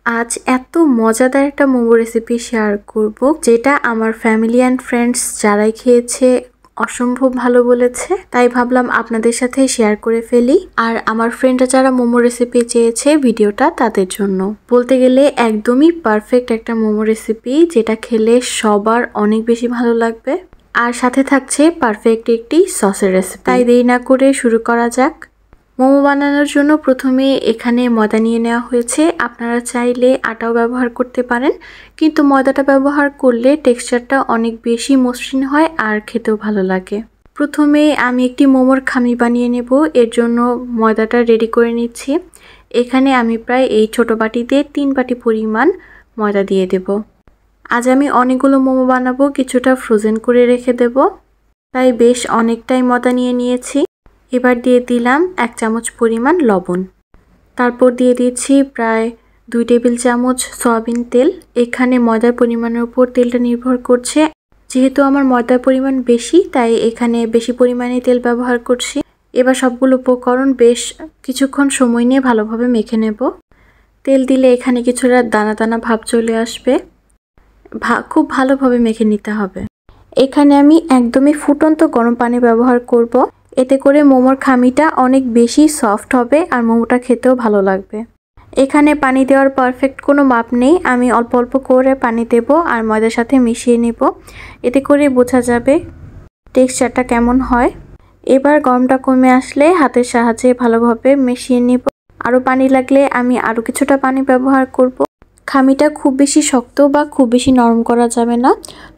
আজ এত মজাদার একটা মোমো রেসিপি শেয়ার করব, যেটা আমার ফ্যামিলি অ্যান্ড ফ্রেন্ডস যারাই খেয়েছে অসম্ভব ভালো বলেছে। তাই ভাবলাম আপনাদের সাথে শেয়ার করে ফেলি। আর আমার ফ্রেন্ডরা যারা মোমো রেসিপি চেয়েছে ভিডিওটা, তাদের জন্য বলতে গেলে একদমই পারফেক্ট একটা মোমো রেসিপি, যেটা খেলে সবার অনেক বেশি ভালো লাগবে। আর সাথে থাকছে পারফেক্ট একটি সসের রেসিপি। তাই দেরি না করে শুরু করা যাক। মোমো বানানোর জন্য প্রথমে এখানে ময়দা নিয়ে নেওয়া হয়েছে। আপনারা চাইলে আটাও ব্যবহার করতে পারেন, কিন্তু ময়দাটা ব্যবহার করলে টেক্সচারটা অনেক বেশি মসৃণ হয় আর খেতেও ভালো লাগে। প্রথমে আমি একটি মোমোর খামি বানিয়ে নেব। এর জন্য ময়দাটা রেডি করে নিচ্ছি। এখানে আমি প্রায় এই ছোট বাটিতে 3 বাটি পরিমাণ ময়দা দিয়ে দেব। আজ আমি অনেকগুলো মোমো বানাবো, কিছুটা ফ্রোজেন করে রেখে দেব। তাই বেশ অনেকটাই ময়দা নিয়ে নিয়েছি। এবার দিয়ে দিলাম 1 চামচ পরিমাণ লবণ। তারপর দিয়ে দিচ্ছি প্রায় 2 টেবিল চামচ সয়াবিন তেল। এখানে ময়দার পরিমাণের উপর তেলটা নির্ভর করছে। যেহেতু আমার ময়দার পরিমাণ বেশি, তাই এখানে বেশি পরিমাণে তেল ব্যবহার করছি। এবার সবগুলো উপকরণ বেশ কিছুক্ষণ সময় নিয়ে ভালোভাবে মেখে নেব। তেল দিলে এখানে কিছুটা দানা দানা ভাব চলে আসবে। খুব ভালোভাবে মেখে নিতে হবে। এখানে আমি একদমই ফুটন্ত গরম পানি ব্যবহার করব। এতে করে মোমোর খামিটা অনেক বেশি সফট হবে আর মোমোটা খেতেও ভালো লাগবে। এখানে পানি দেওয়ার পারফেক্ট কোনো মাপ নেই। আমি অল্প অল্প করে পানি দেব আর ময়দার সাথে মিশিয়ে নেব। এতে করে বোঝা যাবে টেক্সচারটা কেমন হয়। এবার গরমটা কমে আসলে হাতের সাহায্যে ভালোভাবে মিশিয়ে নিব। আরও পানি লাগলে আমি আরও কিছুটা পানি ব্যবহার করব। খামিটা খুব বেশি শক্ত বা খুব বেশি নরম করা যাবে না।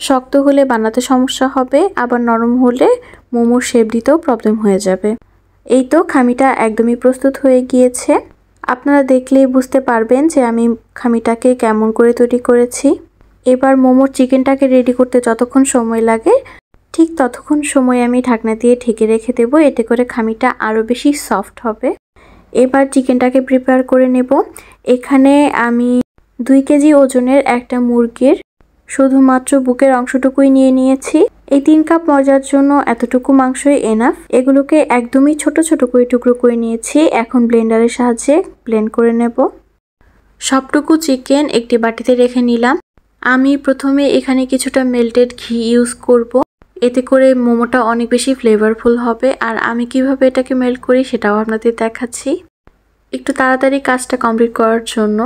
শক্ত হলে বানাতে সমস্যা হবে, আবার নরম হলে মোমোর শেপ দিতেও প্রবলেম হয়ে যাবে। এই তো খামিটা একদমই প্রস্তুত হয়ে গিয়েছে। আপনারা দেখলেই বুঝতে পারবেন যে আমি খামিটাকে কেমন করে তৈরি করেছি। এবার মোমোর চিকেনটাকে রেডি করতে যতক্ষণ সময় লাগে, ঠিক ততক্ষণ সময় আমি ঢাকনা দিয়ে ঢেকে রেখে দেব। এতে করে খামিটা আরও বেশি সফট হবে। এবার চিকেনটাকে প্রিপেয়ার করে নেব। এখানে আমি 2 কেজি ওজনের একটা মুরগির শুধুমাত্র বুকের অংশটুকুই নিয়ে নিয়েছি। এই 3 কাপ ময়দার জন্য এতটুকু মাংসই এনাফ। এগুলোকে একদমই ছোট ছোট করে টুকরো করে নিয়েছি। এখন ব্লেন্ডারের সাহায্যে ব্লেন্ড করে নেব। সবটুকু চিকেন একটি বাটিতে রেখে নিলাম। আমি প্রথমে এখানে কিছুটা মেল্টেড ঘি ইউজ করব। এতে করে মোমোটা অনেক বেশি ফ্লেভারফুল হবে। আর আমি কিভাবে এটাকে মেল্ট করি সেটাও আপনাদের দেখাচ্ছি। একটু তাড়াতাড়ি কাজটা কমপ্লিট করার জন্য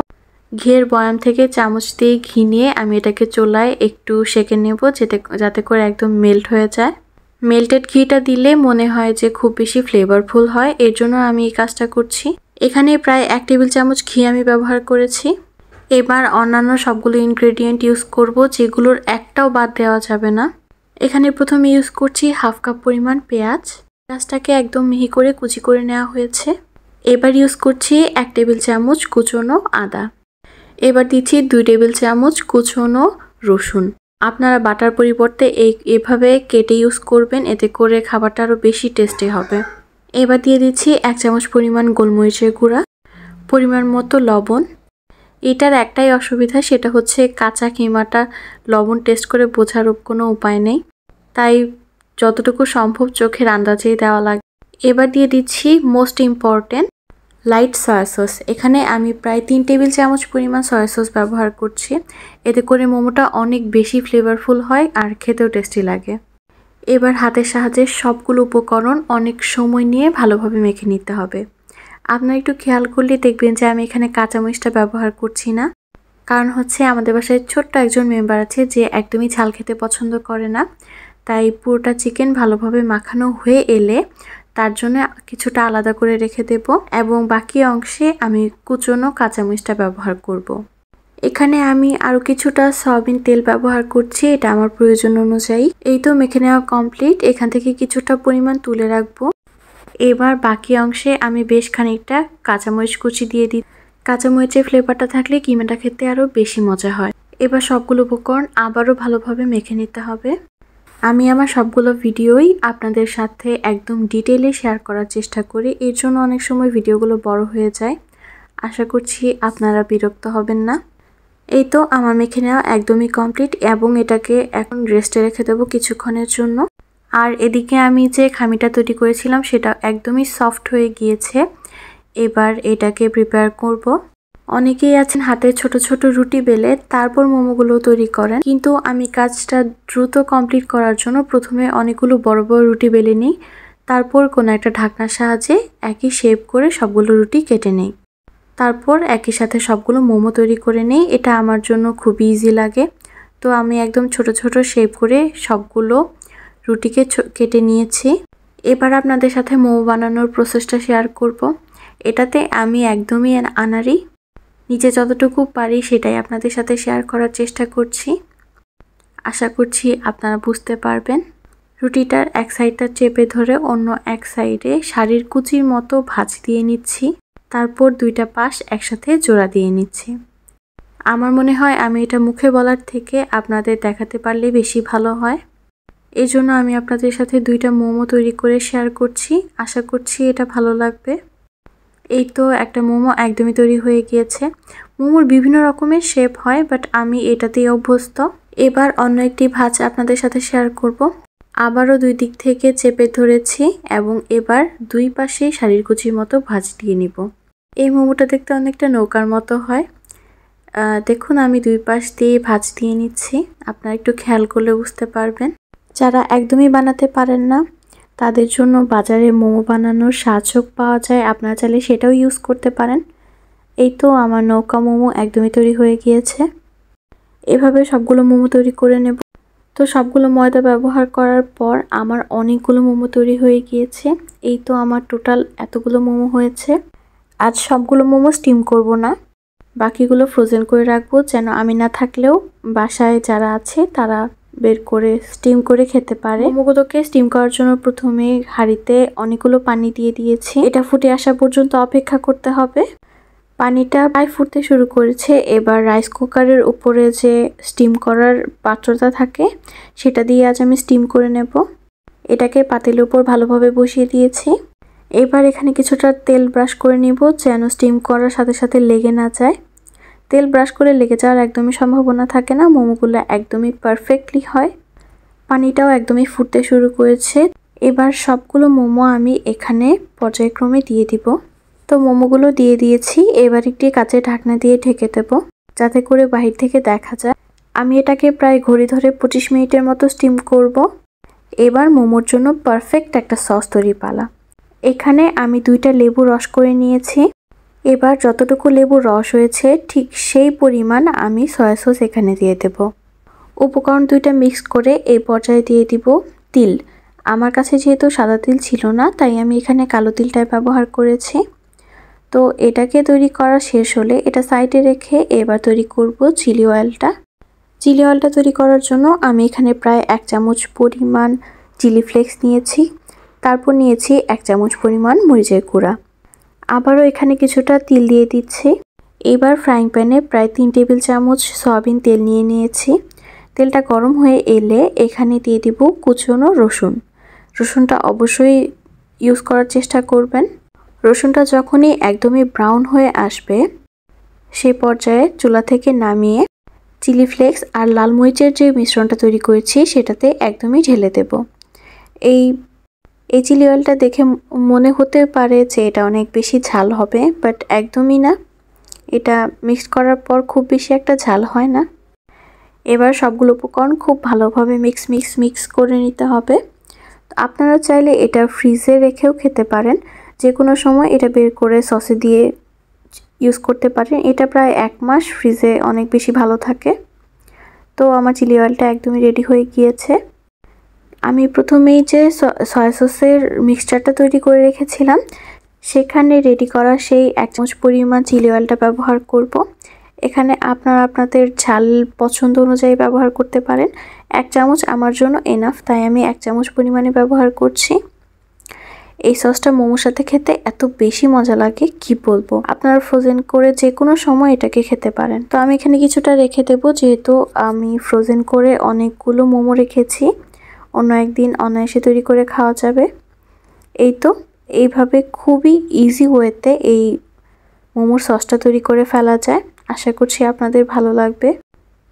ঘিয়ের বয়াম থেকে চামচ দিয়ে ঘি নিয়ে আমি এটাকে চুলায় একটু সেঁকে নেব, যাতে করে একদম মেল্ট হয়ে যায়। মেল্টেড ঘিটা দিলে মনে হয় যে খুব বেশি ফ্লেভারফুল হয়, এর জন্য আমি এই কাজটা করছি। এখানে প্রায় 1 টেবিল চামচ ঘি আমি ব্যবহার করেছি। এবার অন্যান্য সবগুলো ইনগ্রেডিয়েন্ট ইউজ করব, যেগুলোর একটাও বাদ দেওয়া যাবে না। এখানে প্রথমে ইউজ করছি 1/2 কাপ পরিমাণ পেঁয়াজ। পেঁয়াজটাকে একদম মিহি করে কুচি করে নেওয়া হয়েছে। এবার ইউজ করছি 1 টেবিল চামচ কুচনো আদা। এবার দিচ্ছি 2 টেবিল চামচ কুচনো রসুন। আপনারা বাটার পরিবর্তে এভাবে কেটে ইউজ করবেন, এতে করে খাবারটা আরও বেশি টেস্টি হবে। এবার দিয়ে দিচ্ছি 1 চামচ পরিমাণ গোলমরিচের গুঁড়া, পরিমাণ মতো লবণ। এটার একটাই অসুবিধা, সেটা হচ্ছে কাঁচা কিমাটা লবণ টেস্ট করে বোঝার কোনো উপায় নেই। তাই যতটুকু সম্ভব চোখের আন্দাজেই দেওয়া লাগে। এবার দিয়ে দিচ্ছি most important light soya sauce. এখানে আমি প্রায় 3 টেবিল চামচ পরিমাণ সয়া সস ব্যবহার করছি। এতে করে মোমোটা অনেক বেশি ফ্লেভারফুল হয় আর খেতেও টেস্টি লাগে। এবার হাতের সাহায্যে সবগুলো উপকরণ অনেক সময় নিয়ে ভালোভাবে মেখে নিতে হবে। আপনারা একটু খেয়াল করলে দেখবেন যে আমি এখানে কাঁচামরিচটা ব্যবহার করছি না। কারণ হচ্ছে আমাদের বাসায় ছোট্ট একজন মেম্বার আছে যে একদমই ঝাল খেতে পছন্দ করে না। তাই পুরোটা চিকেন ভালোভাবে মাখানো হয়ে এলে তার জন্য কিছুটা আলাদা করে রেখে দেব এবং বাকি অংশে আমি কুচনো কাঁচামরিচটা ব্যবহার করব। এখানে আমি আরও কিছুটা সয়াবিন তেল ব্যবহার করছি, এটা আমার প্রয়োজন অনুযায়ী। এই তো মেখে নেওয়া কমপ্লিট। এখান থেকে কিছুটা পরিমাণ তুলে রাখবো। এবার বাকি অংশে আমি বেশ খানিকটা কাঁচামরিচ কুচি দিয়ে দিই। কাঁচামরিচের ফ্লেভারটা থাকলে কিমাটা খেতে আরও বেশি মজা হয়। এবার সবগুলো উপকরণ আবারও ভালোভাবে মেখে নিতে হবে। আমি আমার সবগুলো ভিডিওই আপনাদের সাথে একদম ডিটেইলে শেয়ার করার চেষ্টা করি, এর জন্য অনেক সময় ভিডিওগুলো বড় হয়ে যায়। আশা করছি আপনারা বিরক্ত হবেন না। এই তো আমার মেখে নেওয়া একদমই কমপ্লিট এবং এটাকে এখন রেস্টে রেখে দেবো কিছুক্ষণের জন্য। আর এদিকে আমি যে খামিটা তৈরি করেছিলাম সেটা একদমই সফট হয়ে গিয়েছে। এবার এটাকে প্রিপেয়ার করব। অনেকেই আছেন হাতে ছোট ছোট রুটি বেলে তারপর মোমোগুলো তৈরি করেন, কিন্তু আমি কাজটা দ্রুত কমপ্লিট করার জন্য প্রথমে অনেকগুলো বড় বড় রুটি বেলে নিই, তারপর কোনো একটা ঢাকনার সাহায্যে একই শেপ করে সবগুলো রুটি কেটে নেই, তারপর একই সাথে সবগুলো মোমো তৈরি করে নেই। এটা আমার জন্য খুব ইজি লাগে। তো আমি একদম ছোট ছোট শেপ করে সবগুলো রুটিকে কেটে নিয়েছি। এবার আপনাদের সাথে মোমো বানানোর প্রসেসটা শেয়ার করব। এটাতে আমি একদমই আনাড়ি, নিজে যতটুকু পারি সেটাই আপনাদের সাথে শেয়ার করার চেষ্টা করছি। আশা করছি আপনারা বুঝতে পারবেন। রুটিটার এক সাইডটা চেপে ধরে অন্য এক সাইডে শাড়ির কুচির মতো ভাঁজ দিয়ে নিচ্ছি, তারপর দুইটা পাশ একসাথে জোড়া দিয়ে নিচ্ছি। আমার মনে হয় আমি এটা মুখে বলার থেকে আপনাদের দেখাতে পারলে বেশি ভালো হয়। এই জন্য আমি আপনাদের সাথে দুইটা মোমো তৈরি করে শেয়ার করছি। আশা করছি এটা ভালো লাগবে। এই তো একটা মোমো একদমই তৈরি হয়ে গিয়েছে। মোমোর বিভিন্ন রকমের শেপ হয়, বাট আমি এটাতেই অভ্যস্ত। এবার অন্য একটি ভাঁজ আপনাদের সাথে শেয়ার করব। আবারও দুই দিক থেকে চেপে ধরেছি এবং এবার দুই পাশে শাড়ির কুচির মতো ভাঁজ দিয়ে নিব। এই মোমোটা দেখতে অনেকটা নৌকার মতো হয়। দেখুন আমি দুই পাশ দিয়ে ভাঁজ দিয়ে নিচ্ছি। আপনারা একটু খেয়াল করলে বুঝতে পারবেন। যারা একদমই বানাতে পারেন না তাদের জন্য বাজারে মোমো বানানোর সাহায্য পাওয়া যায়, আপনারা চাইলে সেটাও ইউজ করতে পারেন। এই তো আমার নৌকা মোমো একদমই তৈরি হয়ে গিয়েছে। এভাবে সবগুলো মোমো তৈরি করে নেব। তো সবগুলো ময়দা ব্যবহার করার পর আমার অনেকগুলো মোমো তৈরি হয়ে গিয়েছে। এই তো আমার টোটাল এতগুলো মোমো হয়েছে। আজ সবগুলো মোমো স্টিম করব না, বাকিগুলো ফ্রোজেন করে রাখবো, যেন আমি না থাকলেও বাসায় যারা আছে তারা বের করে স্টিম করে খেতে পারে। মোমোগুলোকে স্টিম করার জন্য প্রথমে হাঁড়িতে অনেকগুলো পানি দিয়ে দিয়েছি। এটা ফুটে আসা পর্যন্ত অপেক্ষা করতে হবে। পানিটা প্রায় ফুটতে শুরু করেছে। এবার রাইস কুকারের উপরে যে স্টিম করার পাত্রটা থাকে সেটা দিয়ে আজ আমি স্টিম করে নেব। এটাকে পাতিলের উপর ভালোভাবে বসিয়ে দিয়েছি। এবার এখানে কিছুটা তেল ব্রাশ করে নিব, যেন স্টিম করার সাথে সাথে লেগে না যায়। তেল ব্রাশ করে লেগে যাওয়ার একদমই সম্ভাবনা থাকে না, মোমোগুলো একদমই পারফেক্টলি হয়। পানিটাও একদমই ফুটতে শুরু করেছে। এবার সবগুলো মোমো আমি এখানে পর্যায়ক্রমে দিয়ে দিব। তো মোমোগুলো দিয়ে দিয়েছি। এবার একটি কাঁচের ঢাকনা দিয়ে ঢেকে দেব, যাতে করে বাহির থেকে দেখা যায়। আমি এটাকে প্রায় ঘড়ি ধরে 25 মিনিটের মতো স্টিম করব। এবার মোমোর জন্য পারফেক্ট একটা সস তৈরি পালা। এখানে আমি 2টা লেবু রস করে নিয়েছি। এবার যতটুকু লেবুর রস হয়েছে ঠিক সেই পরিমাণ আমি সয়া সস এখানে দিয়ে দেব। উপকরণ 2টা মিক্স করে এই পর্যায়ে দিয়ে দিব তিল। আমার কাছে যেহেতু সাদা তিল ছিল না, তাই আমি এখানে কালো তিলটাই ব্যবহার করেছি। তো এটাকে তৈরি করা শেষ হলে এটা সাইডে রেখে এবার তৈরি করব চিলি অয়েলটা। চিলি অয়েলটা তৈরি করার জন্য আমি এখানে প্রায় 1 চামচ পরিমাণ চিলি ফ্লেক্স নিয়েছি, তারপর নিয়েছি 1 চামচ পরিমাণ মরিচের গুঁড়া। আবারও এখানে কিছুটা তিল দিয়ে দিচ্ছি। এবার ফ্রাইং প্যানে প্রায় 3 টেবিল চামচ সয়াবিন তেল নিয়ে নিয়েছি। তেলটা গরম হয়ে এলে এখানে দিয়ে দিব কুচনো রসুন। রসুনটা অবশ্যই ইউজ করার চেষ্টা করবেন। রসুনটা যখনই একদমই ব্রাউন হয়ে আসবে সেই পর্যায়ে চুলা থেকে নামিয়ে চিলি ফ্লেক্স আর লাল মরিচের যে মিশ্রণটা তৈরি করেছি সেটাতে একদমই ঢেলে দেব। এই চিলি অয়েলটা দেখে মনে হতে পারে যে এটা অনেক বেশি ঝাল হবে, বাট একদমই না। এটা মিক্স করার পর খুব বেশি একটা ঝাল হয় না। এবার সবগুলো উপকরণ খুব ভালোভাবে মিক্স করে নিতে হবে। আপনারা চাইলে এটা ফ্রিজে রেখেও খেতে পারেন, যে কোনো সময় এটা বের করে সসে দিয়ে ইউজ করতে পারেন। এটা প্রায় 1 মাস ফ্রিজে অনেক বেশি ভালো থাকে। তো আমার চিলি অয়েলটা একদমই রেডি হয়ে গিয়েছে। আমি প্রথমেই যে সয়া সসের মিক্সচারটা তৈরি করে রেখেছিলাম সেখানে রেডি করা সেই 1 চামচ পরিমাণ চিলি অয়েলটা ব্যবহার করব। এখানে আপনারা আপনাদের ঝাল পছন্দ অনুযায়ী ব্যবহার করতে পারেন। 1 চামচ আমার জন্য এনাফ, তাই আমি 1 চামচ পরিমাণে ব্যবহার করছি। এই সসটা মোমোর সাথে খেতে এত বেশি মজা লাগে কি বলবো। আপনারা ফ্রোজেন করে যে কোনো সময় এটাকে খেতে পারেন। তো আমি এখানে কিছুটা রেখে দেবো, যেহেতু আমি ফ্রোজেন করে অনেকগুলো মোমো রেখেছি। অন্য একদিন অনায়াসে তৈরি করে খাওয়া যাবে। এই তো এইভাবে খুবই ইজি ওয়েতে এই মোমোর সসটা তৈরি করে ফেলা যায়। আশা করছি আপনাদের ভালো লাগবে।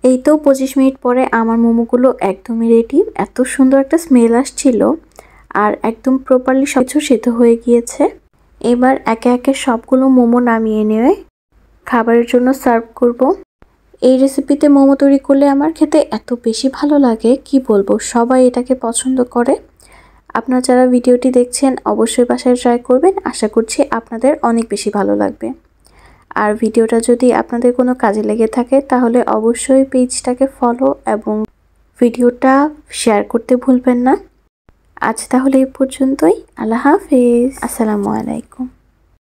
এই তো 25 মিনিট পরে আমার মোমোগুলো একদমই রেডি। এত সুন্দর একটা স্মেল আসছিল আর একদম প্রপারলি সবকিছু সিদ্ধ হয়ে গিয়েছে। এবার একে একে সবগুলো মোমো নামিয়ে নিয়ে খাবারের জন্য সার্ভ করব। এই রেসিপিতে মোমো তৈরি করলে আমার খেতে এত বেশি ভালো লাগে কি বলবো, সবাই এটাকে পছন্দ করে। আপনারা যারা ভিডিওটি দেখছেন অবশ্যই বাসায় ট্রাই করবেন, আশা করছি আপনাদের অনেক বেশি ভালো লাগবে। আর ভিডিওটা যদি আপনাদের কোনো কাজে লেগে থাকে তাহলে অবশ্যই পেজটাকে ফলো এবং ভিডিওটা শেয়ার করতে ভুলবেন না। আজ তাহলে এই পর্যন্তই। আল্লাহ হাফেজ, আসসালামু আলাইকুম।